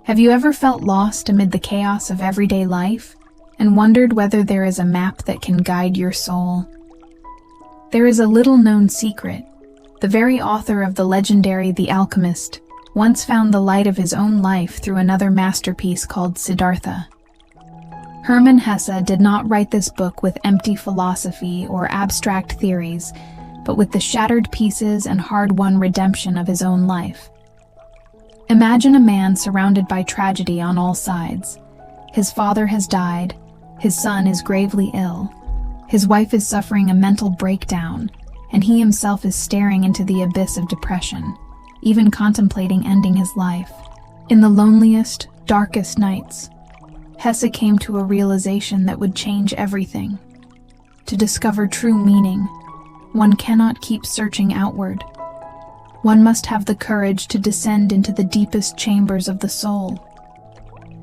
Have you ever felt lost amid the chaos of everyday life and wondered whether there is a map that can guide your soul? There is a little-known secret. The very author of the legendary The Alchemist once found the light of his own life through another masterpiece called Siddhartha. Hermann Hesse did not write this book with empty philosophy or abstract theories, but with the shattered pieces and hard-won redemption of his own life. Imagine a man surrounded by tragedy on all sides. His father has died, his son is gravely ill, his wife is suffering a mental breakdown, and he himself is staring into the abyss of depression, even contemplating ending his life. In the loneliest, darkest nights, Hesse came to a realization that would change everything. To discover true meaning, one cannot keep searching outward. One must have the courage to descend into the deepest chambers of the soul.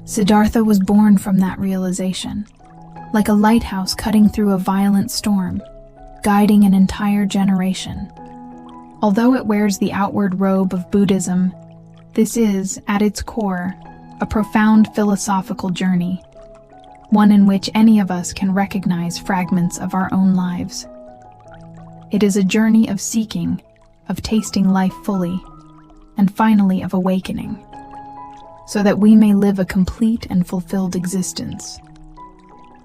Siddhartha was born from that realization, like a lighthouse cutting through a violent storm, guiding an entire generation. Although it wears the outward robe of Buddhism, this is, at its core, a profound philosophical journey, one in which any of us can recognize fragments of our own lives. It is a journey of seeking, of tasting life fully, and finally of awakening, so that we may live a complete and fulfilled existence.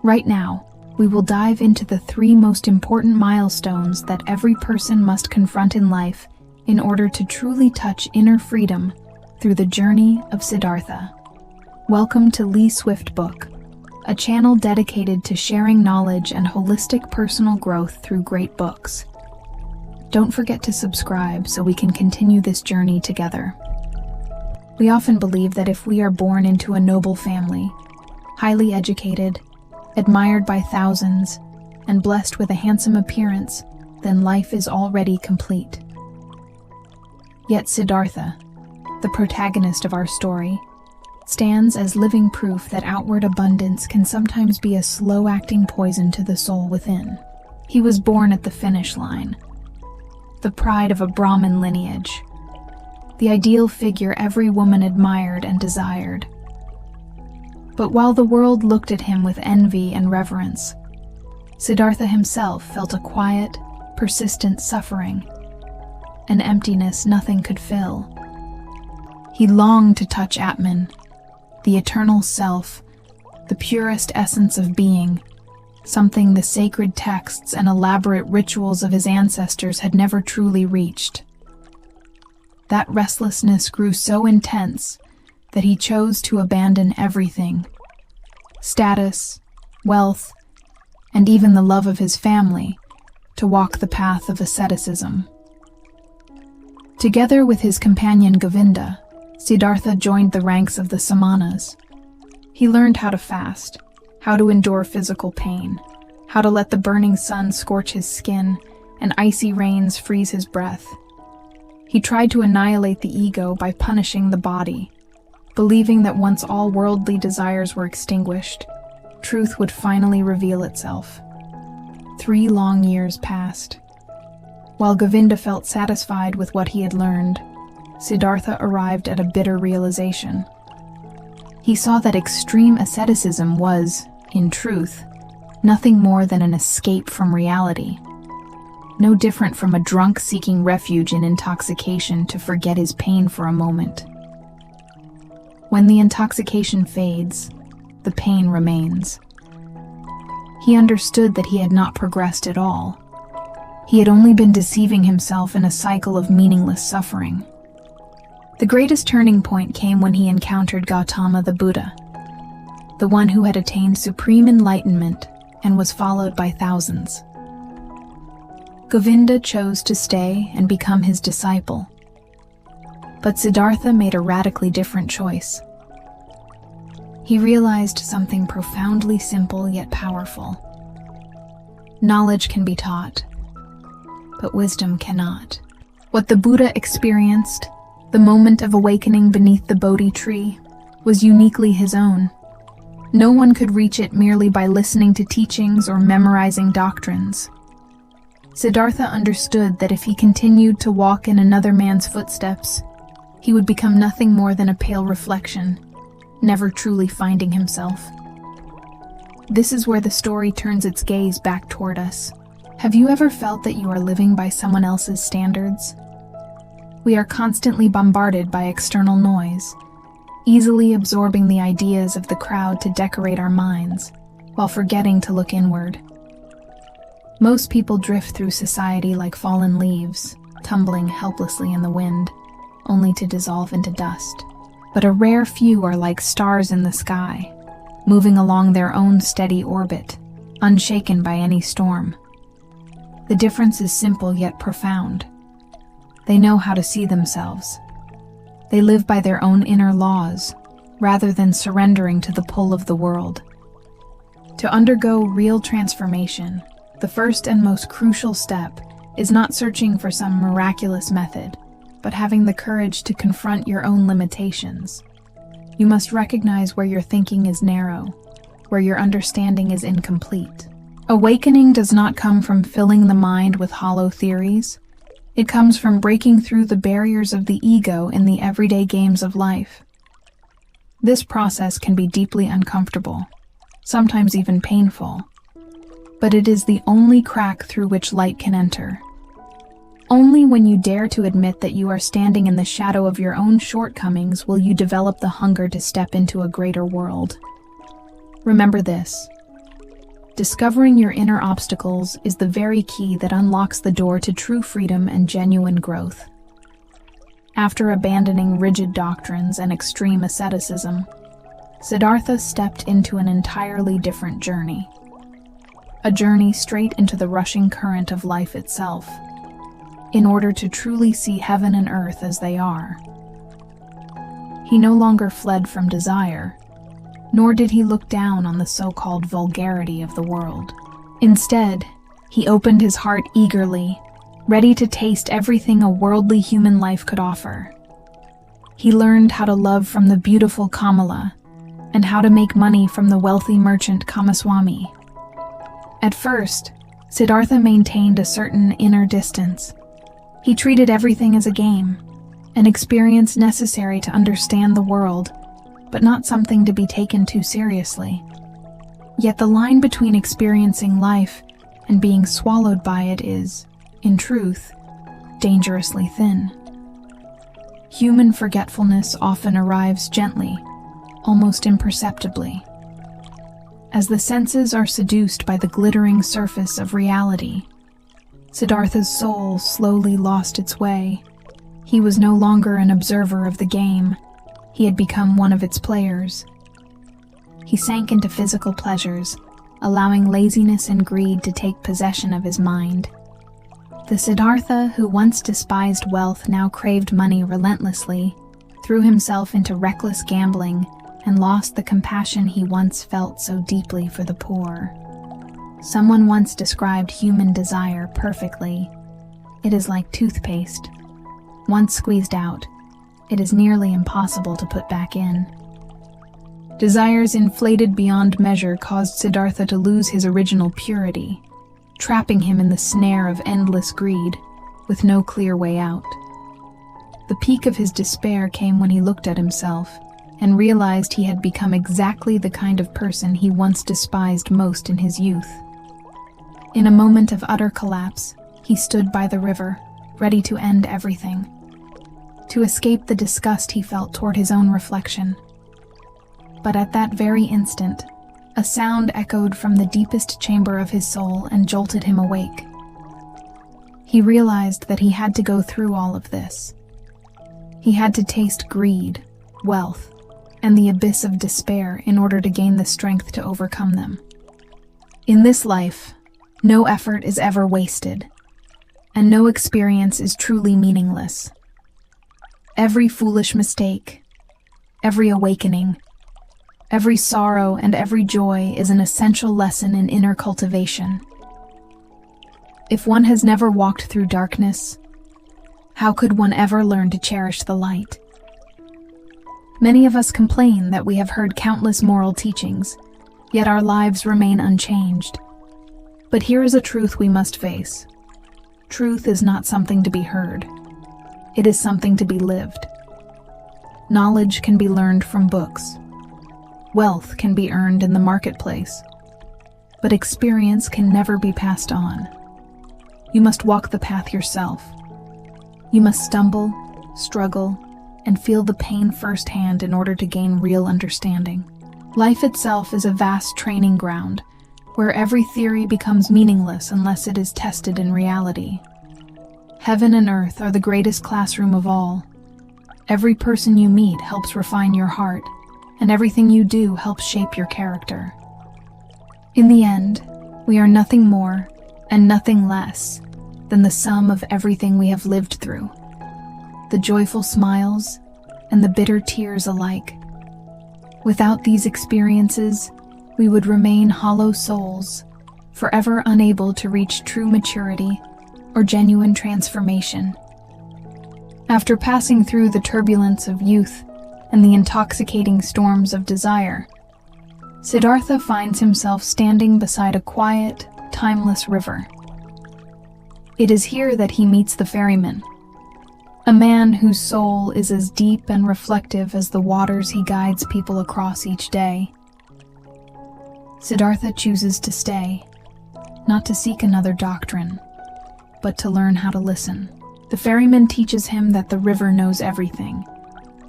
Right now, we will dive into the 3 most important milestones that every person must confront in life in order to truly touch inner freedom through the journey of Siddhartha. Welcome to youthful Book, a channel dedicated to sharing knowledge and holistic personal growth through great books. Don't forget to subscribe so we can continue this journey together. We often believe that if we are born into a noble family, highly educated, admired by thousands, and blessed with a handsome appearance, then life is already complete. Yet Siddhartha, the protagonist of our story, stands as living proof that outward abundance can sometimes be a slow-acting poison to the soul within. He was born at the finish line, the pride of a Brahmin lineage, the ideal figure every woman admired and desired. But while the world looked at him with envy and reverence, Siddhartha himself felt a quiet, persistent suffering, an emptiness nothing could fill. He longed to touch Atman, the eternal self, the purest essence of being, something the sacred texts and elaborate rituals of his ancestors had never truly reached. That restlessness grew so intense that he chose to abandon everything: status, wealth, and even the love of his family, to walk the path of asceticism. Together with his companion Govinda, Siddhartha joined the ranks of the Samanas. He learned how to fast, how to endure physical pain, how to let the burning sun scorch his skin and icy rains freeze his breath. He tried to annihilate the ego by punishing the body, believing that once all worldly desires were extinguished, truth would finally reveal itself. 3 long years passed. While Govinda felt satisfied with what he had learned, Siddhartha arrived at a bitter realization. He saw that extreme asceticism was, in truth, nothing more than an escape from reality. No different from a drunk seeking refuge in intoxication to forget his pain for a moment. When the intoxication fades, the pain remains. He understood that he had not progressed at all. He had only been deceiving himself in a cycle of meaningless suffering. The greatest turning point came when he encountered Gautama the Buddha, the one who had attained supreme enlightenment and was followed by thousands. Govinda chose to stay and become his disciple, but Siddhartha made a radically different choice. He realized something profoundly simple yet powerful. Knowledge can be taught, but wisdom cannot. What the Buddha experienced, the moment of awakening beneath the Bodhi tree, was uniquely his own. No one could reach it merely by listening to teachings or memorizing doctrines. Siddhartha understood that if he continued to walk in another man's footsteps, he would become nothing more than a pale reflection, never truly finding himself. This is where the story turns its gaze back toward us. Have you ever felt that you are living by someone else's standards? We are constantly bombarded by external noise, easily absorbing the ideas of the crowd to decorate our minds, while forgetting to look inward. Most people drift through society like fallen leaves, tumbling helplessly in the wind, only to dissolve into dust. But a rare few are like stars in the sky, moving along their own steady orbit, unshaken by any storm. The difference is simple yet profound. They know how to see themselves. They live by their own inner laws, rather than surrendering to the pull of the world. To undergo real transformation, the first and most crucial step is not searching for some miraculous method, but having the courage to confront your own limitations. You must recognize where your thinking is narrow, where your understanding is incomplete. Awakening does not come from filling the mind with hollow theories. It comes from breaking through the barriers of the ego in the everyday games of life. This process can be deeply uncomfortable, sometimes even painful, but it is the only crack through which light can enter. Only when you dare to admit that you are standing in the shadow of your own shortcomings will you develop the hunger to step into a greater world. Remember this: discovering your inner obstacles is the very key that unlocks the door to true freedom and genuine growth. After abandoning rigid doctrines and extreme asceticism, Siddhartha stepped into an entirely different journey. A journey straight into the rushing current of life itself, in order to truly see heaven and earth as they are. He no longer fled from desire, nor did he look down on the so-called vulgarity of the world. Instead, he opened his heart eagerly, ready to taste everything a worldly human life could offer. He learned how to love from the beautiful Kamala, and how to make money from the wealthy merchant Kamaswami. At first, Siddhartha maintained a certain inner distance. He treated everything as a game, an experience necessary to understand the world, but not something to be taken too seriously. Yet the line between experiencing life and being swallowed by it is, in truth, dangerously thin. Human forgetfulness often arrives gently, almost imperceptibly. As the senses are seduced by the glittering surface of reality, Siddhartha's soul slowly lost its way. He was no longer an observer of the game. He had become one of its players. He sank into physical pleasures, allowing laziness and greed to take possession of his mind. The Siddhartha who once despised wealth now craved money relentlessly, threw himself into reckless gambling, and lost the compassion he once felt so deeply for the poor. Someone once described human desire perfectly. It is like toothpaste. Once squeezed out, it is nearly impossible to put back in. Desires inflated beyond measure caused Siddhartha to lose his original purity, trapping him in the snare of endless greed, with no clear way out. The peak of his despair came when he looked at himself and realized he had become exactly the kind of person he once despised most in his youth. In a moment of utter collapse, he stood by the river, ready to end everything, to escape the disgust he felt toward his own reflection. But at that very instant, a sound echoed from the deepest chamber of his soul and jolted him awake. He realized that he had to go through all of this. He had to taste greed, wealth, and the abyss of despair in order to gain the strength to overcome them. In this life, no effort is ever wasted, and no experience is truly meaningless. Every foolish mistake, every awakening, every sorrow and every joy is an essential lesson in inner cultivation. If one has never walked through darkness, how could one ever learn to cherish the light? Many of us complain that we have heard countless moral teachings, yet our lives remain unchanged. But here is a truth we must face. Truth is not something to be heard. It is something to be lived. Knowledge can be learned from books, Wealth can be earned in the marketplace, but experience can never be passed on. You must walk the path yourself. You must stumble, struggle, and feel the pain firsthand in order to gain real understanding. Life itself is a vast training ground, where every theory becomes meaningless unless it is tested in reality. Heaven and earth are the greatest classroom of all. Every person you meet helps refine your heart, and everything you do helps shape your character. In the end, we are nothing more and nothing less than the sum of everything we have lived through, the joyful smiles and the bitter tears alike. Without these experiences, we would remain hollow souls, forever unable to reach true maturity or genuine transformation. After passing through the turbulence of youth and the intoxicating storms of desire, Siddhartha finds himself standing beside a quiet, timeless river. It is here that he meets the ferryman, a man whose soul is as deep and reflective as the waters he guides people across each day. Siddhartha chooses to stay, not to seek another doctrine, but to learn how to listen. The ferryman teaches him that the river knows everything,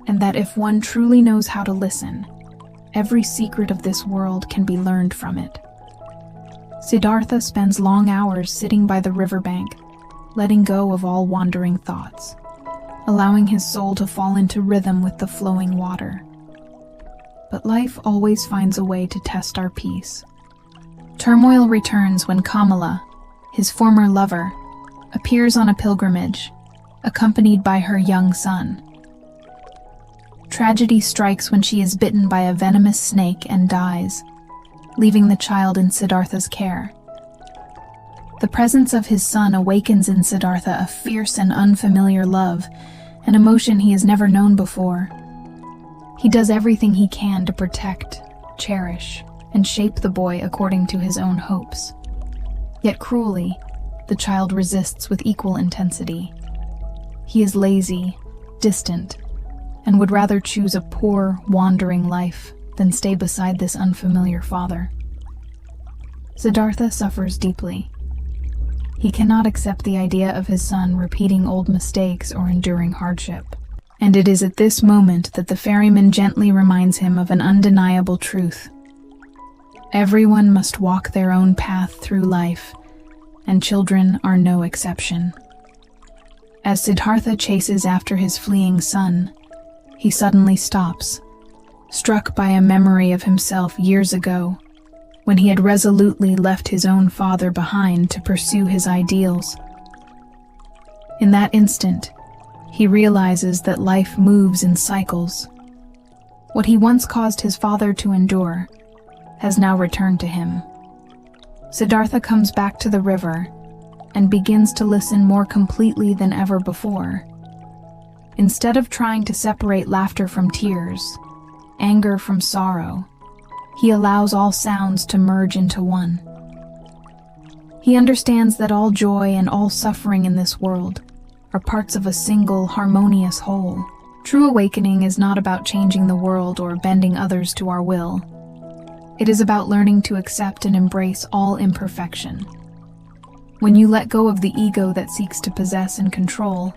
and that if one truly knows how to listen, every secret of this world can be learned from it. Siddhartha spends long hours sitting by the riverbank, letting go of all wandering thoughts, allowing his soul to fall into rhythm with the flowing water. But life always finds a way to test our peace. Turmoil returns when Kamala, his former lover, appears on a pilgrimage, accompanied by her young son. Tragedy strikes when she is bitten by a venomous snake and dies, leaving the child in Siddhartha's care. The presence of his son awakens in Siddhartha a fierce and unfamiliar love, an emotion he has never known before. He does everything he can to protect, cherish, and shape the boy according to his own hopes. Yet cruelly, the child resists with equal intensity. He is lazy, distant, and would rather choose a poor, wandering life than stay beside this unfamiliar father. Siddhartha suffers deeply. He cannot accept the idea of his son repeating old mistakes or enduring hardship. And it is at this moment that the ferryman gently reminds him of an undeniable truth. Everyone must walk their own path through life, and children are no exception. As Siddhartha chases after his fleeing son, he suddenly stops, struck by a memory of himself years ago, when he had resolutely left his own father behind to pursue his ideals. In that instant, he realizes that life moves in cycles. What he once caused his father to endure has now returned to him. Siddhartha comes back to the river and begins to listen more completely than ever before. Instead of trying to separate laughter from tears, anger from sorrow, he allows all sounds to merge into one. He understands that all joy and all suffering in this world are parts of a single, harmonious whole. True awakening is not about changing the world or bending others to our will. It is about learning to accept and embrace all imperfection. When you let go of the ego that seeks to possess and control,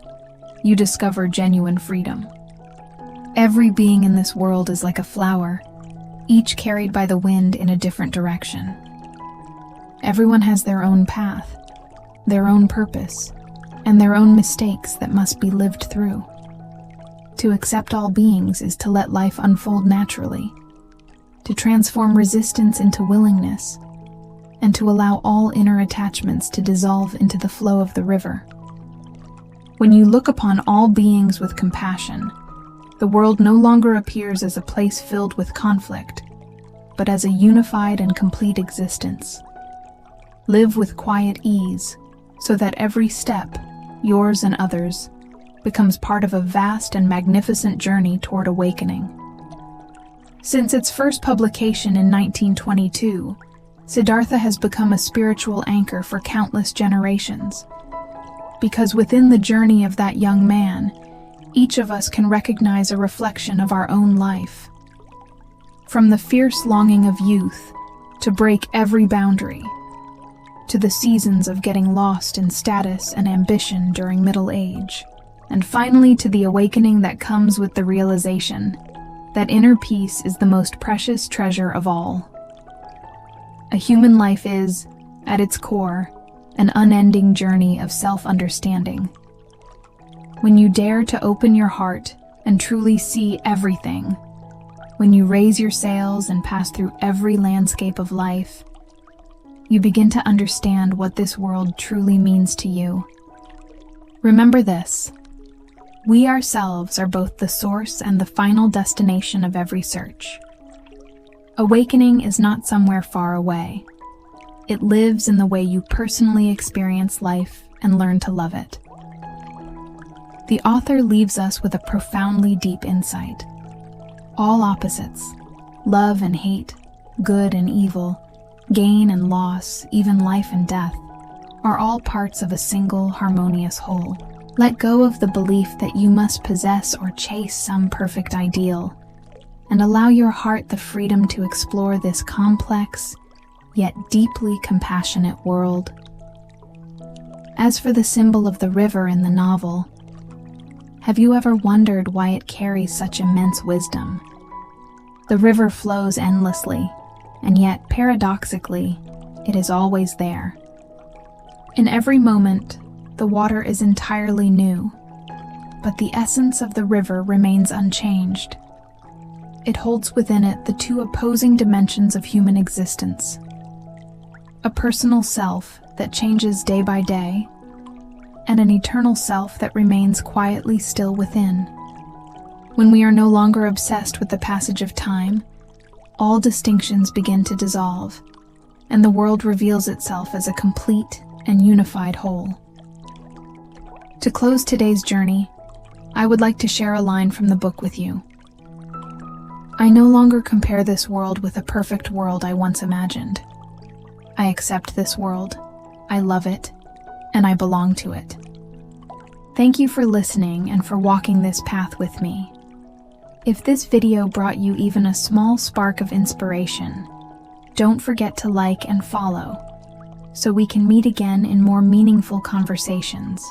you discover genuine freedom. Every being in this world is like a flower, each carried by the wind in a different direction. Everyone has their own path, their own purpose, and their own mistakes that must be lived through. To accept all beings is to let life unfold naturally, to transform resistance into willingness, and to allow all inner attachments to dissolve into the flow of the river. When you look upon all beings with compassion, the world no longer appears as a place filled with conflict, but as a unified and complete existence. Live with quiet ease, so that every step, yours and others, becomes part of a vast and magnificent journey toward awakening. Since its first publication in 1922, Siddhartha has become a spiritual anchor for countless generations. Because within the journey of that young man, each of us can recognize a reflection of our own life. From the fierce longing of youth to break every boundary, to the seasons of getting lost in status and ambition during middle age, and finally to the awakening that comes with the realization that inner peace is the most precious treasure of all. A human life is, at its core, an unending journey of self-understanding. When you dare to open your heart and truly see everything, when you raise your sails and pass through every landscape of life, you begin to understand what this world truly means to you. Remember this: we ourselves are both the source and the final destination of every search. Awakening is not somewhere far away. It lives in the way you personally experience life and learn to love it. The author leaves us with a profoundly deep insight. All opposites, love and hate, good and evil, gain and loss, even life and death, are all parts of a single harmonious whole. Let go of the belief that you must possess or chase some perfect ideal, and allow your heart the freedom to explore this complex, yet deeply compassionate world. As for the symbol of the river in the novel, have you ever wondered why it carries such immense wisdom? The river flows endlessly, and yet, paradoxically, it is always there. In every moment, the water is entirely new, but the essence of the river remains unchanged. It holds within it the two opposing dimensions of human existence: a personal self that changes day by day, and an eternal self that remains quietly still within. When we are no longer obsessed with the passage of time, all distinctions begin to dissolve, and the world reveals itself as a complete and unified whole. To close today's journey, I would like to share a line from the book with you. I no longer compare this world with a perfect world I once imagined. I accept this world, I love it, and I belong to it. Thank you for listening and for walking this path with me. If this video brought you even a small spark of inspiration, don't forget to like and follow, so we can meet again in more meaningful conversations.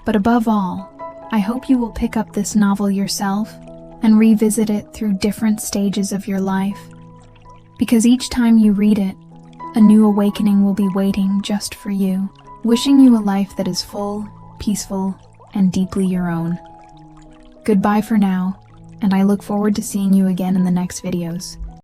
But above all, I hope you will pick up this novel yourself and revisit it through different stages of your life, because each time you read it, a new awakening will be waiting just for you. Wishing you a life that is full, peaceful, and deeply your own. Goodbye for now, and I look forward to seeing you again in the next videos.